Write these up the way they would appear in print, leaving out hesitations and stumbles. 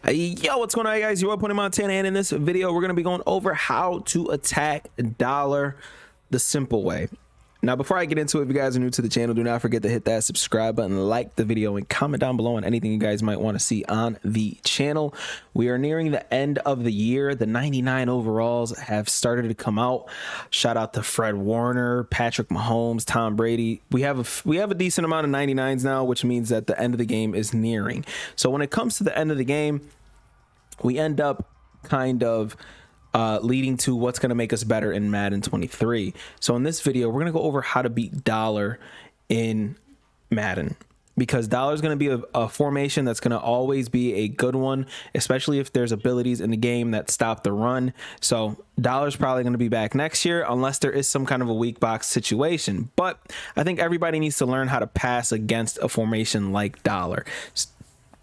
Yo, what's going on, guys? You're up on Montana, and in this video, we're going to be going over how to attack dollar the simple way. Now, before I get into it, if you guys are new to the channel, do not forget to hit that subscribe button, like the video, and comment down below on anything you guys might want to see on the channel. We are nearing the end of the year. The 99 overalls have started to come out. Shout out to Fred Warner, Patrick Mahomes, Tom Brady. We have a decent amount of 99s now, which means that the end of the game is nearing. So when it comes to the end of the game, we end up kind of leading to what's going to make us better in Madden 23. So in this video, we're going to go over how to beat dollar in Madden, because dollar is going to be a formation that's going to always be a good one, especially if there's abilities in the game that stop the run. So dollar is probably going to be back next year unless there is some kind of a weak box situation. But I think everybody needs to learn how to pass against a formation like dollar.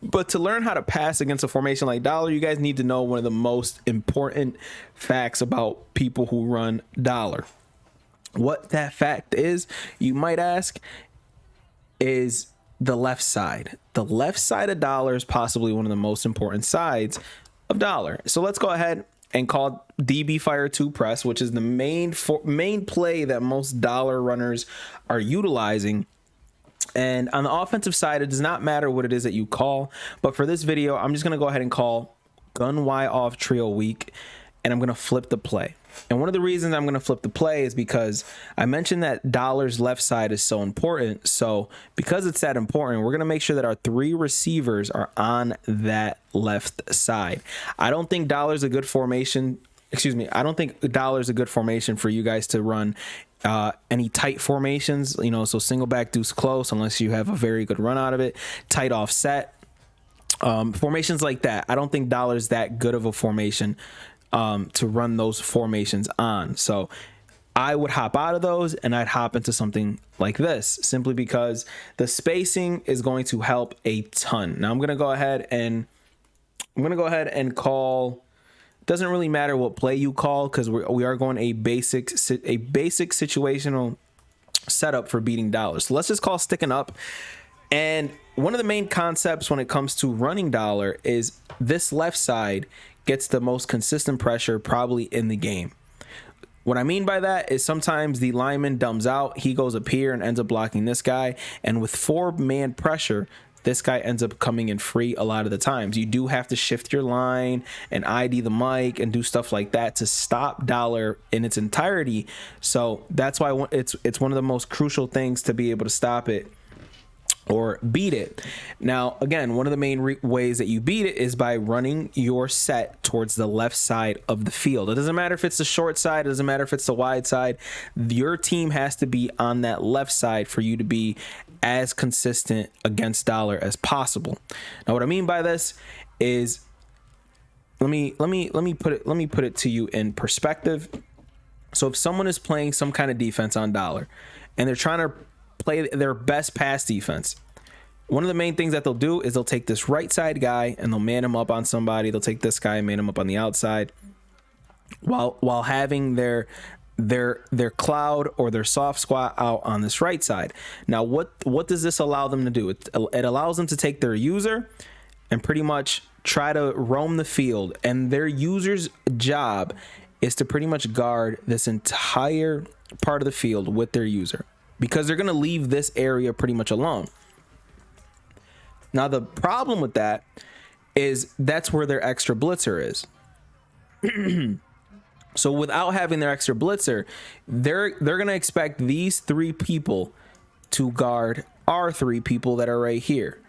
But to learn how to pass against a formation like dollar, you guys need to know one of the most important facts about people who run dollar. What that fact is, you might ask, is the left side. The left side of dollar is possibly one of the most important sides of dollar. So let's go ahead and call DB Fire 2 press, which is the main play that most dollar runners are utilizing. And on the offensive side, it does not matter what it is that you call, but for this video, I'm just going to go ahead and call gun Y off trio weak, and I'm going to flip the play. And one of the reasons I'm going to flip the play is because I mentioned that dollar's left side is so important. So because it's that important, we're going to make sure that our three receivers are on that left side. I don't think dollar's a good formation. Excuse me. I don't think dollar's a good formation for you guys to run any tight formations, so single back deuce close, unless you have a very good run out of it, tight offset, formations like that. I don't think dollar's that good of a formation to run those formations on. So I would hop out of those and I'd hop into something like this, simply because the spacing is going to help a ton. Now I'm going to go ahead and call. Doesn't really matter what play you call, because we are going a basic situational setup for beating dollar. So let's just call sticking up. And one of the main concepts when it comes to running dollar is this left side gets the most consistent pressure probably in the game. What I mean by that is sometimes the lineman dumbs out, he goes up here and ends up blocking this guy, and with 4-man pressure, this guy ends up coming in free a lot of the times. You do have to shift your line and ID the mic and do stuff like that to stop dollar in its entirety. So that's why it's one of the most crucial things to be able to stop it or beat it. Now, again, one of the main ways that you beat it is by running your set towards the left side of the field. It doesn't matter if it's the short side, it doesn't matter if it's the wide side. Your team has to be on that left side for you to be as consistent against dollar as possible. Now, what I mean by this is, let me put it to you in perspective. So if someone is playing some kind of defense on dollar and they're trying to play their best pass defense, one of the main things that they'll do is they'll take this right side guy and they'll man him up on somebody. They'll take this guy and man him up on the outside while having their cloud or their soft squat out on this right side. Now, what does this allow them to do? It allows them to take their user and pretty much try to roam the field, and their user's job is to pretty much guard this entire part of the field with their user, because they're going to leave this area pretty much alone. Now, the problem with that is that's where their extra blitzer is. So without having their extra blitzer, they're going to expect these three people to guard our three people that are right here.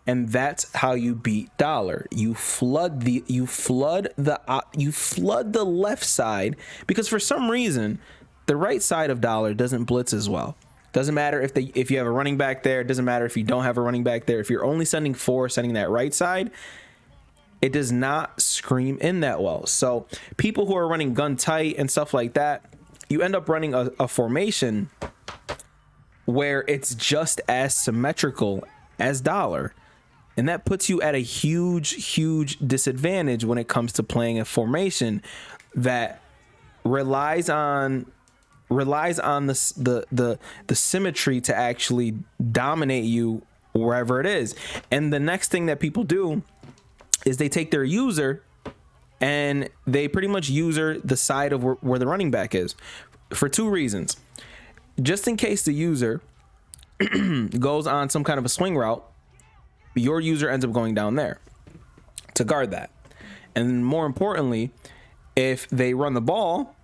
And that's how you beat dollar. You flood the left side, because for some reason the right side of dollar doesn't blitz as well. Doesn't matter if you have a running back there, it doesn't matter if you don't have a running back there. If you're only sending that right side, it does not scream in that well. So people who are running gun tight and stuff like that, you end up running a formation where it's just as symmetrical as dollar. And that puts you at a huge disadvantage when it comes to playing a formation that relies on the symmetry to actually dominate you wherever it is. And the next thing that people do is they take their user and they pretty much user the side of where the running back is for two reasons. Just in case the user goes on some kind of a swing route, your user ends up going down there to guard that. And more importantly, if they run the ball,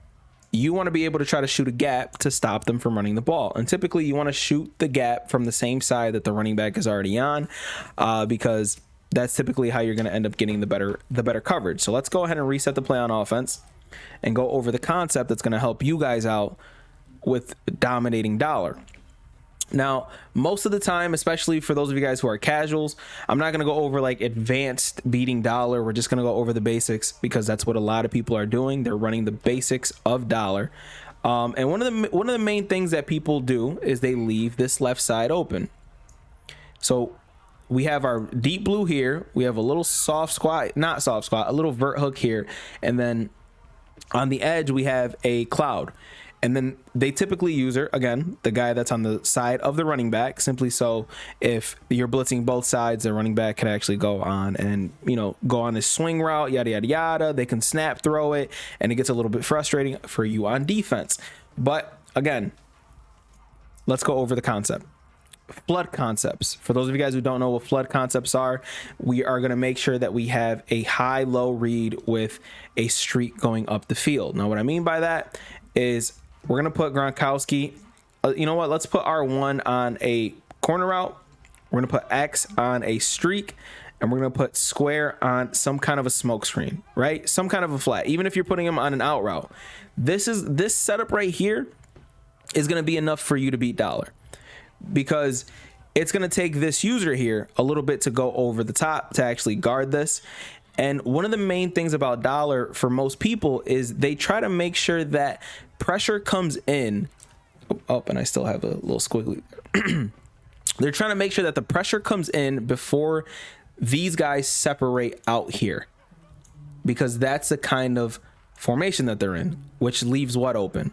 you want to be able to try to shoot a gap to stop them from running the ball. And typically you want to shoot the gap from the same side that the running back is already on, because that's typically how you're going to end up getting the better coverage. So let's go ahead and reset the play on offense and go over the concept that's going to help you guys out with dominating dollar. Now, most of the time, especially for those of you guys who are casuals, I'm not going to go over like advanced beating dollar. We're just going to go over the basics because that's what a lot of people are doing. They're running the basics of dollar. And one of the main things that people do is they leave this left side open. So we have our deep blue here. We have a little soft squat, not soft squat, a little vert hook here. And then on the edge, we have a cloud. And then they typically use her, again, the guy that's on the side of the running back, simply so if you're blitzing both sides, the running back can actually go on and, you know, go on this swing route, yada, yada, yada. They can snap throw it, and it gets a little bit frustrating for you on defense. But again, let's go over the concept. Flood concepts. For those of you guys who don't know what flood concepts are, we are going to make sure that we have a high-low read with a streak going up the field. Now, what I mean by that is we're going to put Gronkowski. You know what? Let's put R1 on a corner route. We're going to put X on a streak. And we're going to put square on some kind of a smoke screen, right? Some kind of a flat. Even if you're putting him on an out route. This setup right here is going to be enough for you to beat dollar. Because it's going to take this user here a little bit to go over the top to actually guard this. And one of the main things about dollar for most people is they try to make sure that pressure comes in. Oh, and I still have a little squiggly. They're trying to make sure that the pressure comes in before these guys separate out here, because that's the kind of formation that they're in, which leaves what open?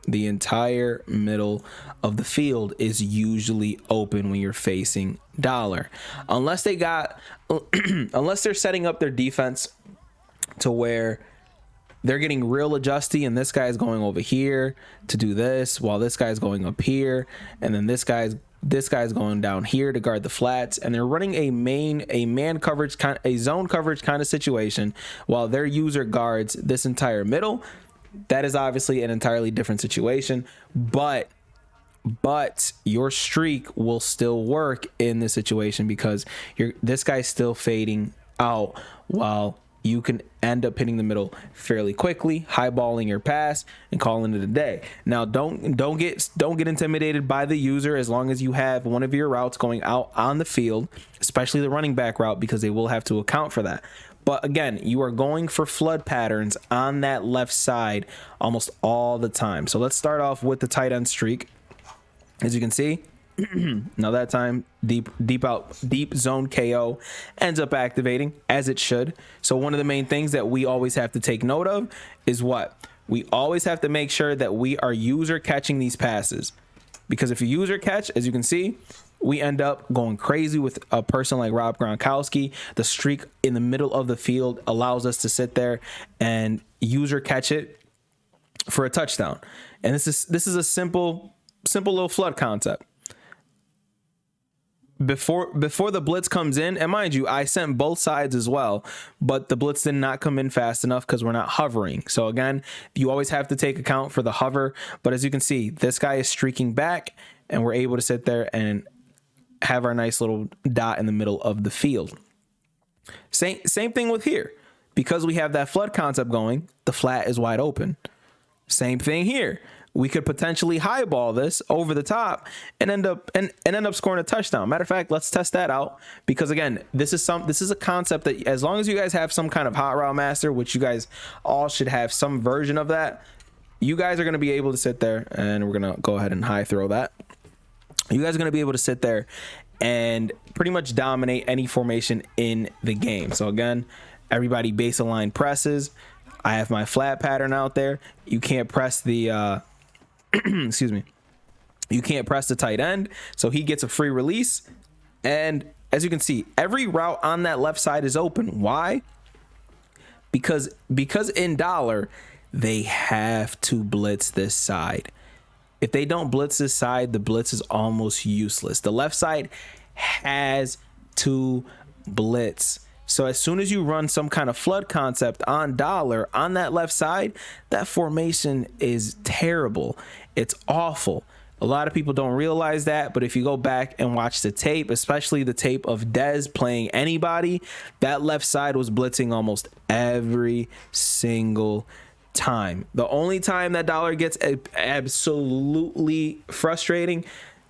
The entire middle of the field is usually open when you're facing dollar, unless unless they're setting up their defense to where they're getting real adjusty and this guy's going over here to do this while this guy's going up here, and then this guy's going down here to guard the flats, and they're running a man coverage a zone coverage kind of situation while their user guards this entire middle. That is obviously an entirely different situation, but your streak will still work in this situation because this guy's still fading out while you can end up hitting the middle fairly quickly, highballing your pass and calling it a day. Now, don't get intimidated by the user as long as you have one of your routes going out on the field, especially the running back route, because they will have to account for that. But again, you are going for flood patterns on that left side almost all the time. So let's start off with the tight end streak. As you can see, now that time deep zone KO ends up activating as it should. So one of the main things that we always have to take note of is what? We always have to make sure that we are user catching these passes, because if you user catch, as you can see, we end up going crazy with a person like Rob Gronkowski. The streak in the middle of the field allows us to sit there and user catch it for a touchdown. And this is a simple little flood concept. Before the blitz comes in, and mind you, I sent both sides as well, but the blitz did not come in fast enough because we're not hovering. So again, you always have to take account for the hover. But as you can see, this guy is streaking back, and we're able to sit there and have our nice little dot in the middle of the field. Same thing with here. Because we have that flood concept going, the flat is wide open. Same thing here. We could potentially highball this over the top and end up scoring a touchdown. Matter of fact, let's test that out, because again, this is a concept that as long as you guys have some kind of hot route master, which you guys all should have some version of that, you guys are going to be able to sit there, and we're going to go ahead and high throw that. You guys are going to be able to sit there and pretty much dominate any formation in the game. So again, everybody base align presses. I have my flat pattern out there. You can't press the excuse me. You can't press the tight end, so he gets a free release, and as you can see, every route on that left side is open. Why? Because in dollar, they have to blitz this side. If they don't blitz this side, the blitz is almost useless. The left side has to blitz. So as soon as you run some kind of flood concept on dollar on that left side, that formation is terrible. It's awful. A lot of people don't realize that, but if you go back and watch the tape, especially the tape of Dez playing anybody, that left side was blitzing almost every single time. The only time that dollar gets absolutely frustrating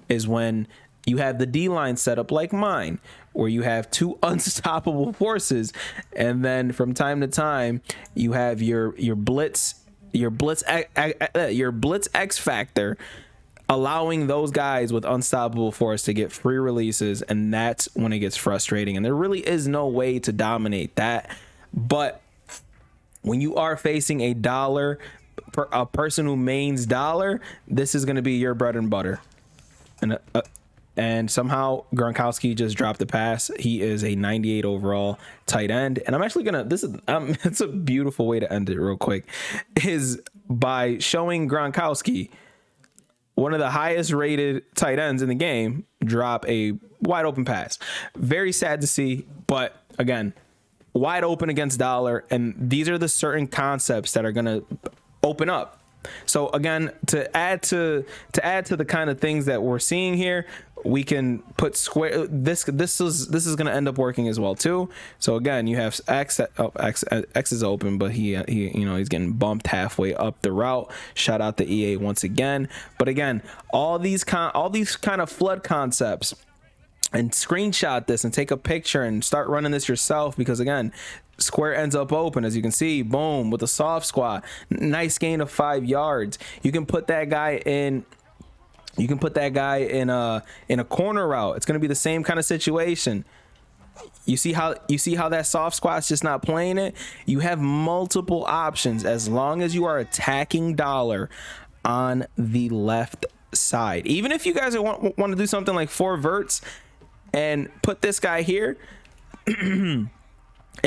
is when you have the D line set up like mine, where you have two unstoppable forces, and then from time to time you have your blitz X factor, allowing those guys with unstoppable force to get free releases, and that's when it gets frustrating. And there really is no way to dominate that. But when you are facing a person who mains dollar, this is going to be your bread and butter. And somehow Gronkowski just dropped the pass. He is a 98 overall tight end. And I'm actually going to, it's a beautiful way to end it real quick, is by showing Gronkowski, one of the highest rated tight ends in the game, drop a wide open pass. Very sad to see, but again, wide open against dollar. And these are the certain concepts that are going to open up. So again, to add to the kind of things that we're seeing here, we can put square. This is going to end up working as well too. So again, you have X is open, but he he's getting bumped halfway up the route. Shout out to EA once again. But again, all these kind of flood concepts, and screenshot this and take a picture and start running this yourself, because again, square ends up open, as you can see, boom, with a soft squat, nice gain of 5 yards. You can put that guy in a corner route. It's going to be the same kind of situation. You see how that soft squat's just not playing it. You have multiple options as long as you are attacking dollar on the left side. Even if you guys want to do something like 4 verts and put this guy here and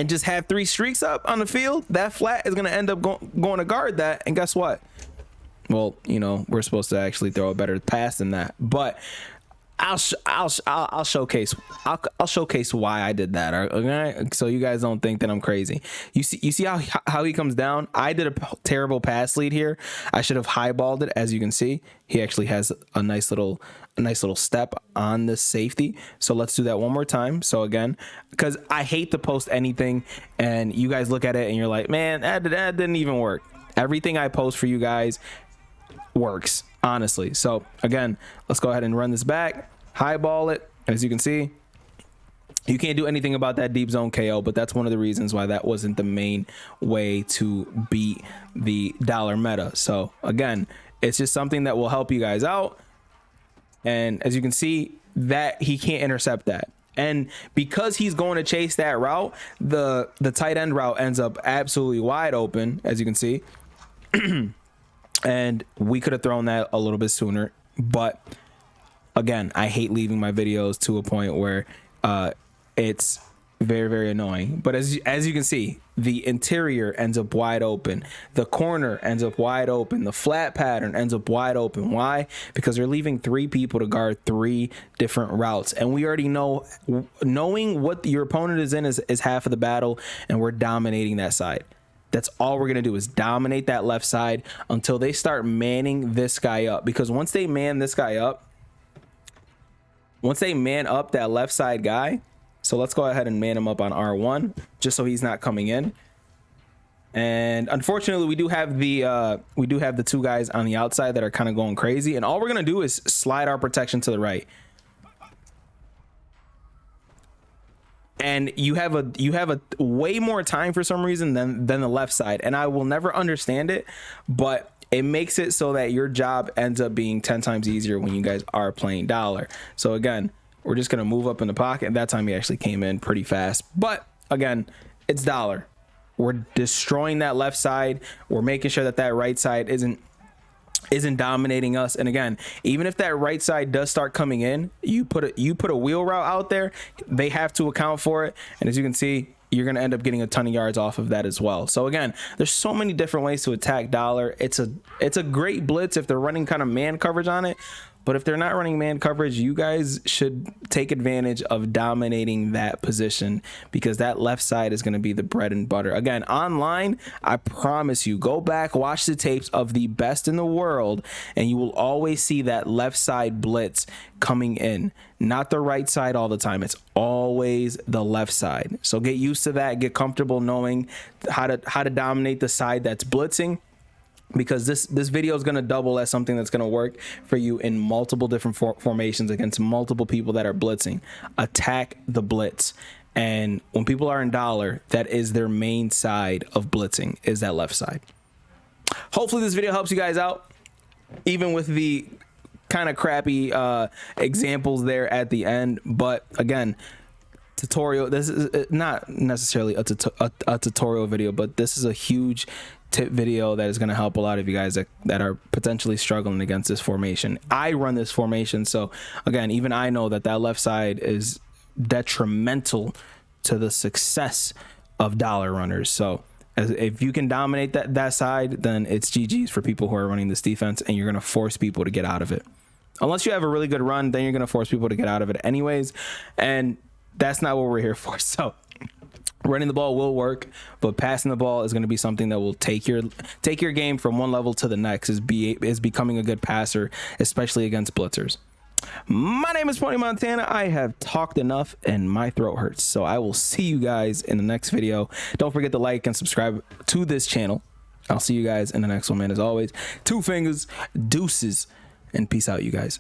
just have 3 streaks up on the field, that flat is going to end up going to guard that. And guess what? Well, we're supposed to actually throw a better pass than that, but I'll showcase why I did that. Okay, so you guys don't think that I'm crazy. You see how he comes down. I did a terrible pass lead here. I should have highballed it. As you can see, he actually has a nice little step on this safety. So let's do that one more time. So again, because I hate to post anything and you guys look at it and you're like, man, that didn't even work. Everything I post for you guys works, honestly. So again, let's go ahead and run this back, highball it. As you can see, you can't do anything about that deep zone KO, but that's one of the reasons why that wasn't the main way to beat the dollar meta. So again, it's just something that will help you guys out. And as you can see, that he can't intercept that. And because he's going to chase that route, the tight end route ends up absolutely wide open, as you can see. And we could have thrown that a little bit sooner. But again, I hate leaving my videos to a point where it's very, very annoying. But as you can see, the interior ends up wide open. The corner ends up wide open. The flat pattern ends up wide open. Why? Because they're leaving 3 people to guard 3 different routes. And we already know, knowing what your opponent is in is half of the battle, and we're dominating that side. That's all we're going to do, is dominate that left side until they start manning this guy up. Because once they man this guy up, once they man up that left side guy, so let's go ahead and man him up on R1 just so he's not coming in. And unfortunately, we do have the 2 guys on the outside that are kind of going crazy. And all we're going to do is slide our protection to the right. And you have a way more time for some reason than the left side. And I will never understand it, but it makes it so that your job ends up being 10 times easier when you guys are playing dollar. So again, we're just going to move up in the pocket. And that time he actually came in pretty fast. But again, it's dollar. We're destroying that left side. We're making sure that right side isn't isn't dominating us. And again, even if that right side does start coming in, you put a wheel route out there, they have to account for it. And as you can see, you're going to end up getting a ton of yards off of that as well. So again, there's so many different ways to attack dollar. It's a great blitz if they're running kind of man coverage on it. But if they're not running man coverage, you guys should take advantage of dominating that position, because that left side is going to be the bread and butter. Again, online, I promise you, go back, watch the tapes of the best in the world, and you will always see that left side blitz coming in, not the right side all the time. It's always the left side. So get used to that. Get comfortable knowing how to dominate the side that's blitzing, because this video is going to double as something that's going to work for you in multiple different formations against multiple people that are blitzing. Attack the blitz. And when people are in dollar, that is their main side of blitzing, is that left side. Hopefully this video helps you guys out, even with the kind of crappy examples there at the end. But again, tutorial, this is not necessarily a tutorial video, but this is a huge tip video that is going to help a lot of you guys that are potentially struggling against this formation. I run this formation, so again, even I know that left side is detrimental to the success of dollar runners. So if you can dominate that side, then it's GG's for people who are running this defense, and you're going to force people to get out of it. Unless you have a really good run, then you're going to force people to get out of it anyways, and that's not what we're here for. So running the ball will work, but passing the ball is going to be something that will take your game from one level to the next, is becoming a good passer, especially against blitzers. My name is Pony Montana. I have talked enough and my throat hurts, so I will see you guys in the next video. Don't forget to like and subscribe to this channel. I'll see you guys in the next one, man. As always, 2 fingers, deuces, and peace out, you guys.